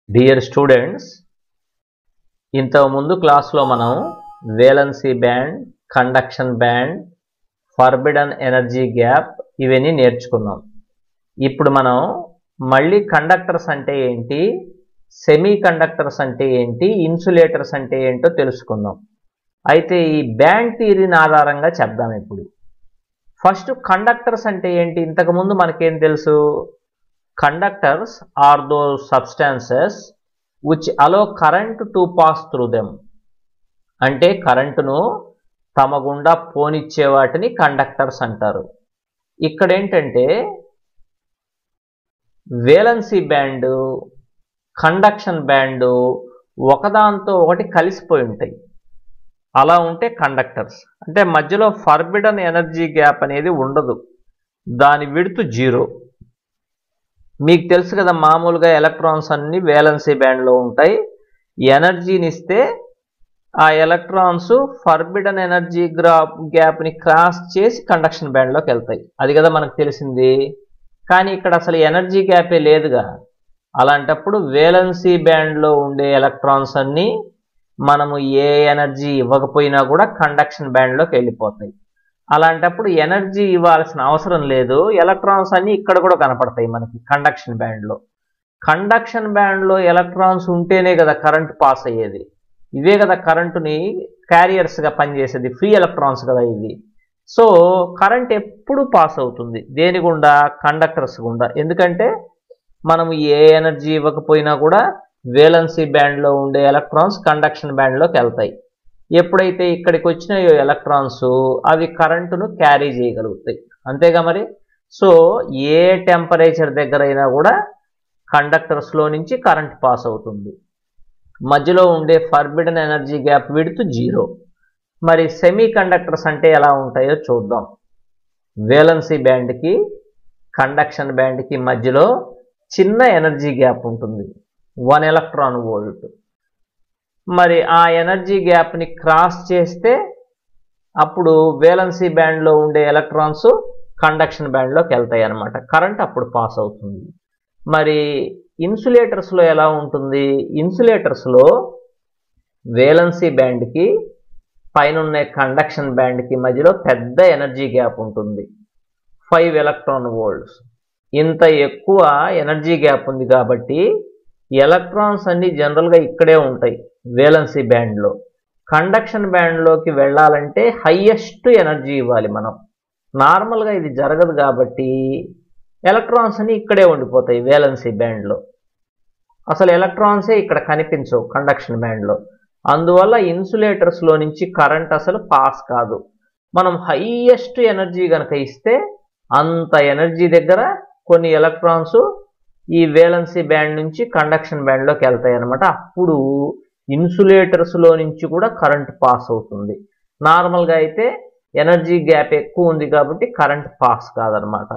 Dear students, ఇంతకుముందు క్లాస్లో మనం valency band, conduction band, forbidden energy gap ఇవన్నీ నేర్చుకున్నాం. ఇప్పుడు మనం మళ్ళీ కండక్టర్స్ అంటే ఏంటి, సెమీ కండక్టర్స్ అంటే ఏంటి, ఇన్సులేటర్స్ అంటే ఏంటో తెలుసుకుందాం. అయితే ఈ బ్యాండ్ థియరీని ఆధారంగా చెప్దాం. ఇప్పుడు ఫస్ట్ కండక్టర్స్ అంటే ఏంటి, ఇంతకుముందు మనకేం తెలుసు, conductors are those substances which allow current to pass through them. అంటే కరెంటును తమ గుండా పోనిచ్చే వాటిని కండక్టర్స్ అంటారు. ఇక్కడ ఏంటంటే వేలెన్సీ బ్యాండ్, కండక్షన్ బ్యాండ్ ఒకదాంతో ఒకటి కలిసిపోయి ఉంటాయి. అలా ఉంటే కండక్టర్స్ అంటే మధ్యలో ఫర్బిడన్ ఎనర్జీ గ్యాప్ అనేది ఉండదు, దాని విడ్త్ 0. మీకు తెలుసు కదా, మామూలుగా ఎలక్ట్రాన్స్ అన్ని వేలెన్సీ బ్యాండ్లో ఉంటాయి. ఎనర్జీని ఇస్తే ఆ ఎలక్ట్రాన్స్ ఫర్బిడన్ ఎనర్జీ గ్యాప్ని క్రాస్ చేసి కండక్షన్ బ్యాండ్లోకి వెళ్తాయి. అది కదా మనకు తెలిసింది. కానీ ఇక్కడ అసలు ఎనర్జీ గ్యాపే లేదుగా. అలాంటప్పుడు వేలెన్సీ బ్యాండ్లో ఉండే ఎలక్ట్రాన్స్ అన్నీ మనము ఏ ఎనర్జీ ఇవ్వకపోయినా కూడా కండక్షన్ బ్యాండ్లోకి వెళ్ళిపోతాయి. అలాంటప్పుడు ఎనర్జీ ఇవ్వాల్సిన అవసరం లేదు, ఎలక్ట్రాన్స్ అన్నీ ఇక్కడ కూడా కనపడతాయి మనకి కండక్షన్ బ్యాండ్లో. కండక్షన్ బ్యాండ్లో ఎలక్ట్రాన్స్ ఉంటేనే కదా కరెంట్ పాస్ అయ్యేది. ఇవే కదా కరెంటుని క్యారియర్స్గా పనిచేసేది, ఫ్రీ ఎలక్ట్రాన్స్ కదా ఇవి. సో కరెంట్ ఎప్పుడు పాస్ అవుతుంది దేని గుండా, కండక్టర్స్ గుండా. ఎందుకంటే మనము ఏ ఎనర్జీ ఇవ్వకపోయినా కూడా వేలెన్సీ బ్యాండ్లో ఉండే ఎలక్ట్రాన్స్ కండక్షన్ బ్యాండ్లోకి వెళ్తాయి. ఎప్పుడైతే ఇక్కడికి వచ్చినాయో ఎలక్ట్రాన్స్, అవి కరెంటును క్యారీ చేయగలుగుతాయి, అంతేగా మరి. సో ఏ టెంపరేచర్ దగ్గర అయినా కూడా కండక్టర్స్లో నుంచి కరెంట్ పాస్ అవుతుంది. మధ్యలో ఉండే ఫర్బిడన్ ఎనర్జీ గ్యాప్ విడ్త్ 0. మరి సెమీ కండక్టర్స్ అంటే ఎలా ఉంటాయో చూద్దాం. వేలెన్సీ బ్యాండ్కి కండక్షన్ బ్యాండ్కి మధ్యలో చిన్న ఎనర్జీ గ్యాప్ ఉంటుంది, 1 ఎలక్ట్రాన్ వోల్ట్. మరి ఆ ఎనర్జీ గ్యాప్ని క్రాస్ చేస్తే అప్పుడు వేలెన్సీ బ్యాండ్లో ఉండే ఎలక్ట్రాన్స్ కండక్షన్ బ్యాండ్లోకి వెళ్తాయి అన్నమాట, కరెంట్ అప్పుడు పాస్ అవుతుంది. మరి ఇన్సులేటర్స్లో ఎలా ఉంటుంది, ఇన్సులేటర్స్లో వేలెన్సీ బ్యాండ్కి పైన ఉన్న కండక్షన్ బ్యాండ్కి మధ్యలో పెద్ద ఎనర్జీ గ్యాప్ ఉంటుంది, 5 ఎలక్ట్రాన్ వోల్ట్స్. ఇంత ఎక్కువ ఎనర్జీ గ్యాప్ ఉంది కాబట్టి ఎలక్ట్రాన్స్ అన్ని జనరల్గా ఇక్కడే ఉంటాయి వేలెన్సీ బ్యాండ్లో. కండక్షన్ బ్యాండ్లోకి వెళ్ళాలంటే హైయెస్ట్ ఎనర్జీ ఇవ్వాలి మనం. నార్మల్గా ఇది జరగదు కాబట్టి ఎలక్ట్రాన్స్ అన్ని ఇక్కడే ఉండిపోతాయి వేలెన్సీ బ్యాండ్లో. అసలు ఎలక్ట్రాన్సే ఇక్కడ కనిపించవు కండక్షన్ బ్యాండ్లో. అందువల్ల ఇన్సులేటర్స్లో నుంచి కరెంట్ అసలు పాస్ కాదు. మనం హైయెస్ట్ ఎనర్జీ కనుక ఇస్తే అంత ఎనర్జీ దగ్గర కొన్ని ఎలక్ట్రాన్స్ ఈ వేలెన్సీ బ్యాండ్ నుంచి కండక్షన్ బ్యాండ్లోకి వెళ్తాయి అన్నమాట. అప్పుడు ఇన్సులేటర్స్లో నుంచి కూడా కరెంట్ పాస్ అవుతుంది. నార్మల్గా అయితే ఎనర్జీ గ్యాప్ ఎక్కువ ఉంది కాబట్టి కరెంట్ పాస్ కాదనమాట.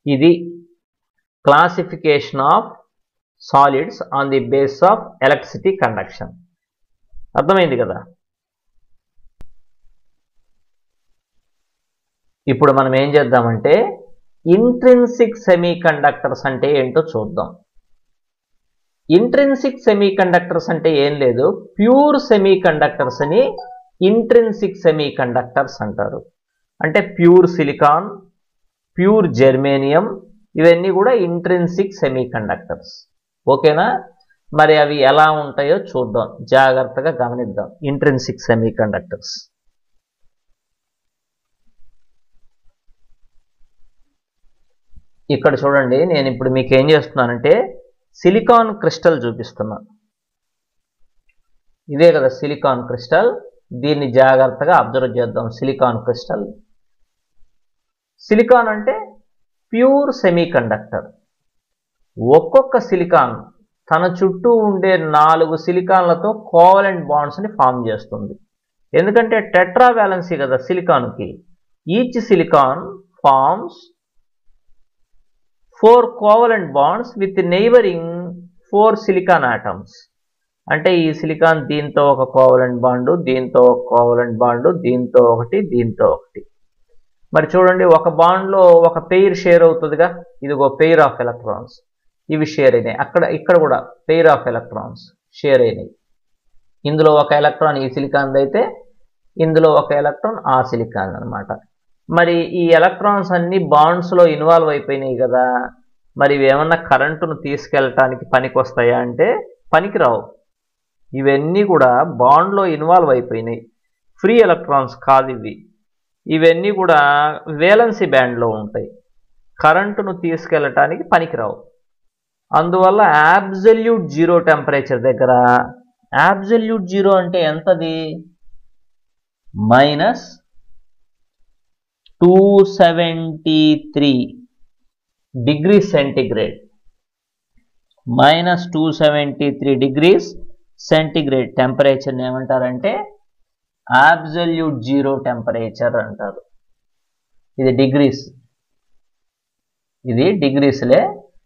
ఇది classification of solids on the base of electricity conduction. అర్థమైంది కదా. ఇప్పుడు మనం ఏం చేద్దామంటే ఇంట్రిన్సిక్ సెమీ కండక్టర్స్ అంటే ఏంటో చూద్దాం. ఇంట్రిన్సిక్ సెమీ కండక్టర్స్ అంటే ఏం లేదు, ప్యూర్ సెమీ కండక్టర్స్ అని ఇంట్రిన్సిక్ సెమీ కండక్టర్స్ అంటారు. అంటే ప్యూర్ సిలికాన్, ప్యూర్ జెర్మేనియం ఇవన్నీ కూడా ఇంట్రిన్సిక్ సెమీ కండక్టర్స్. ఓకేనా. మరి అవి ఎలా ఉంటాయో చూద్దాం, జాగ్రత్తగా గమనిద్దాం. ఇంట్రిన్సిక్ సెమీ కండక్టర్స్ ఇక్కడ చూడండి. నేను ఇప్పుడు మీకు ఏం చేస్తున్నానంటే సిలికాన్ క్రిస్టల్ చూపిస్తున్నా. ఇదే కదా సిలికాన్ క్రిస్టల్, దీన్ని జాగ్రత్తగా అబ్జర్వ్ చేద్దాం. సిలికాన్ క్రిస్టల్, సిలికాన్ అంటే ప్యూర్ సెమీ కండక్టర్. ఒక్కొక్క సిలికాన్ తన చుట్టూ ఉండే 4 సిలికాన్లతో కోవలెంట్ బాండ్స్ని ఫామ్ చేస్తుంది. ఎందుకంటే టెట్రా వ్యాలెన్సీ కదా సిలికాన్కి. Each silicon forms 4 covalent bonds with neighbouring 4 silicon atoms. అంటే ఈ సిలికాన్ దీంతో ఒక కోవలెంట్ బాండు, దీంతో ఒక కోవలెంట్ బాండు, దీంతో ఒకటి, దీంతో ఒకటి. మరి చూడండి, ఒక బాండ్లో ఒక పెయిర్ షేర్ అవుతుందిగా, ఇదిగో పెయిర్ ఆఫ్ ఎలక్ట్రాన్స్. ఇవి షేర్ అయినాయి. ఇక్కడ కూడా పెయిర్ ఆఫ్ ఎలక్ట్రాన్స్ షేర్ అయినాయి. ఇందులో ఒక ఎలక్ట్రాన్ ఈ సిలికాన్ అయితే ఇందులో ఒక ఎలక్ట్రాన్ ఆ సిలికాన్ అనమాట. మరి ఈ ఎలక్ట్రాన్స్ అన్ని బాండ్స్లో ఇన్వాల్వ్ అయిపోయినాయి కదా, మరి ఇవి ఏమన్నా కరెంటును తీసుకెళ్ళటానికి పనికి వస్తాయా అంటే పనికిరావు. ఇవన్నీ కూడా బాండ్లో ఇన్వాల్వ్ అయిపోయినాయి, ఫ్రీ ఎలక్ట్రాన్స్ కాదు ఇవి. ఇవన్నీ కూడా వేలెన్సీ బ్యాండ్లో ఉంటాయి, కరెంటును తీసుకెళ్ళటానికి పనికిరావు. అందువల్ల అబ్సల్యూట్ జీరో టెంపరేచర్ దగ్గర, అబ్సల్యూట్ జీరో అంటే ఎంతది, -273 డిగ్రీ సెంటిగ్రేడ్, -273 డిగ్రీస్ సెంటిగ్రేడ్ టెంపరేచర్ని ఏమంటారంటే అబ్సల్యూట్ జీరో టెంపరేచర్ అంటారు. ఇది డిగ్రీస్లే.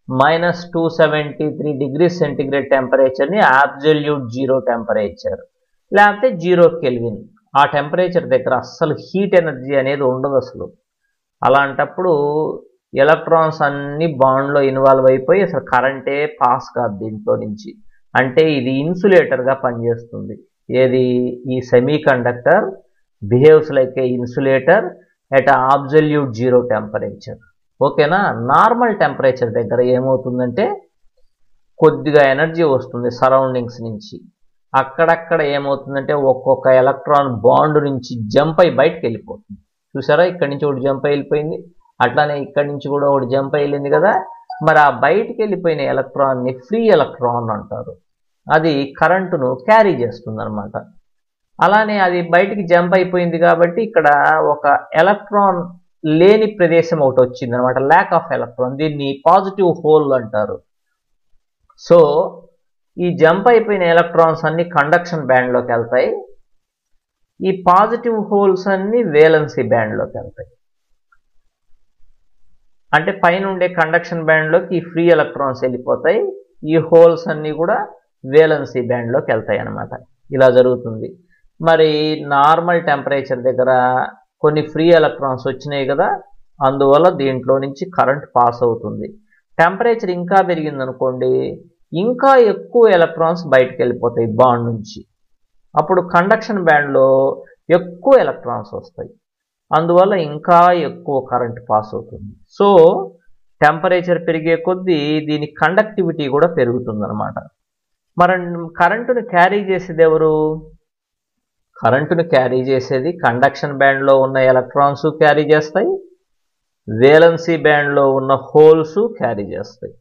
-273 డిగ్రీస్ సెంటిగ్రేడ్ టెంపరేచర్ని అబ్సల్యూట్ జీరో టెంపరేచర్, లేకపోతే 0 కెల్విన్. ఆ టెంపరేచర్ దగ్గర అస్సలు హీట్ ఎనర్జీ అనేది ఉండదు అసలు. అలాంటప్పుడు ఎలక్ట్రాన్స్ అన్ని బాండ్లో ఇన్వాల్వ్ అయిపోయి అసలు కరెంటే పాస్ కాదు దీంట్లో నుంచి. అంటే ఇది ఇన్సులేటర్గా పనిచేస్తుంది. ఏది, ఈ semi conductor behaves like A insulator at absolute zero temperature. ఓకేనా. నార్మల్ టెంపరేచర్ దగ్గర ఏమవుతుందంటే కొద్దిగా ఎనర్జీ వస్తుంది సరౌండింగ్స్ నుంచి. అక్కడక్కడ ఏమవుతుందంటే ఒక్కొక్క ఎలక్ట్రాన్ బాండ్ నుంచి జంప్ అయి బయటకు వెళ్ళిపోతుంది. చూసారా, ఇక్కడి నుంచి ఒకటి జంప్ అయి వెళ్ళిపోయింది, అట్లానే ఇక్కడి నుంచి కూడా ఒకటి జంప్ అయి వెళ్ళింది కదా. మరి ఆ బయటికి వెళ్ళిపోయిన ఎలక్ట్రాన్ని ఫ్రీ ఎలక్ట్రాన్ అంటారు. అది కరెంటును క్యారీ చేస్తుంది అనమాట. అలానే అది బయటికి జంప్ అయిపోయింది కాబట్టి ఇక్కడ ఒక ఎలక్ట్రాన్ లేని ప్రదేశం ఒకటి వచ్చింది అనమాట, ల్యాక్ ఆఫ్ ఎలక్ట్రాన్. దీన్ని పాజిటివ్ హోల్ అంటారు. సో ఈ జంప్ అయిపోయిన ఎలక్ట్రాన్స్ అన్ని కండక్షన్ బ్యాండ్లోకి వెళ్తాయి, ఈ పాజిటివ్ హోల్స్ అన్ని వేలెన్సీ బ్యాండ్లోకి వెళ్తాయి. అంటే పైన ఉండే కండక్షన్ బ్యాండ్లోకి ఈ ఫ్రీ ఎలక్ట్రాన్స్ వెళ్ళిపోతాయి, ఈ హోల్స్ అన్నీ కూడా వేలెన్సీ బ్యాండ్లోకి వెళ్తాయి అన్నమాట. ఇలా జరుగుతుంది. మరి నార్మల్ టెంపరేచర్ దగ్గర కొన్ని ఫ్రీ ఎలక్ట్రాన్స్ వచ్చినాయి కదా, అందువల్ల దీంట్లో నుంచి కరెంట్ పాస్ అవుతుంది. టెంపరేచర్ ఇంకా పెరిగిందనుకోండి, ఇంకా ఎక్కువ ఎలక్ట్రాన్స్ బయటకు వెళ్ళిపోతాయి బాండ్ నుంచి. అప్పుడు కండక్షన్ బ్యాండ్లో ఎక్కువ ఎలక్ట్రాన్స్ వస్తాయి, అందువల్ల ఇంకా ఎక్కువ కరెంట్ పాస్ అవుతుంది. సో టెంపరేచర్ పెరిగే కొద్దీ దీని కండక్టివిటీ కూడా పెరుగుతుందన్నమాట. మరి కరెంటును క్యారీ చేసేది ఎవరు? కరెంటును క్యారీ చేసేది కండక్షన్ బ్యాండ్లో ఉన్న ఎలక్ట్రాన్స్ క్యారీ చేస్తాయి, వేలెన్సీ బ్యాండ్లో ఉన్న హోల్స్ క్యారీ చేస్తాయి.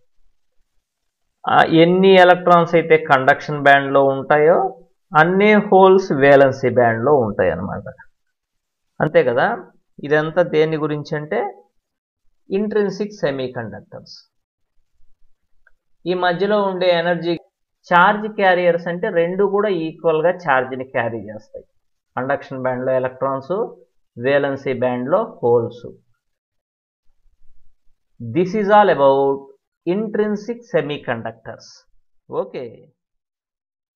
ఎన్ని ఎలక్ట్రాన్స్ అయితే కండక్షన్ బ్యాండ్లో ఉంటాయో అన్ని హోల్స్ వేలెన్సీ బ్యాండ్లో ఉంటాయి అన్నమాట. అంతే కదా. ఇదంతా దేని గురించి అంటే ఇంట్రిన్సిక్ సెమీ కండక్టర్స్. ఈ మధ్యలో ఉండే ఎనర్జీ ఛార్జ్ క్యారియర్స్ అంటే రెండు కూడా ఈక్వల్గా ఛార్జ్ని క్యారీ చేస్తాయి. కండక్షన్ బ్యాండ్లో ఎలక్ట్రాన్స్, వేలెన్సీ బ్యాండ్లో holes. This is all about intrinsic semi conductors. Okay.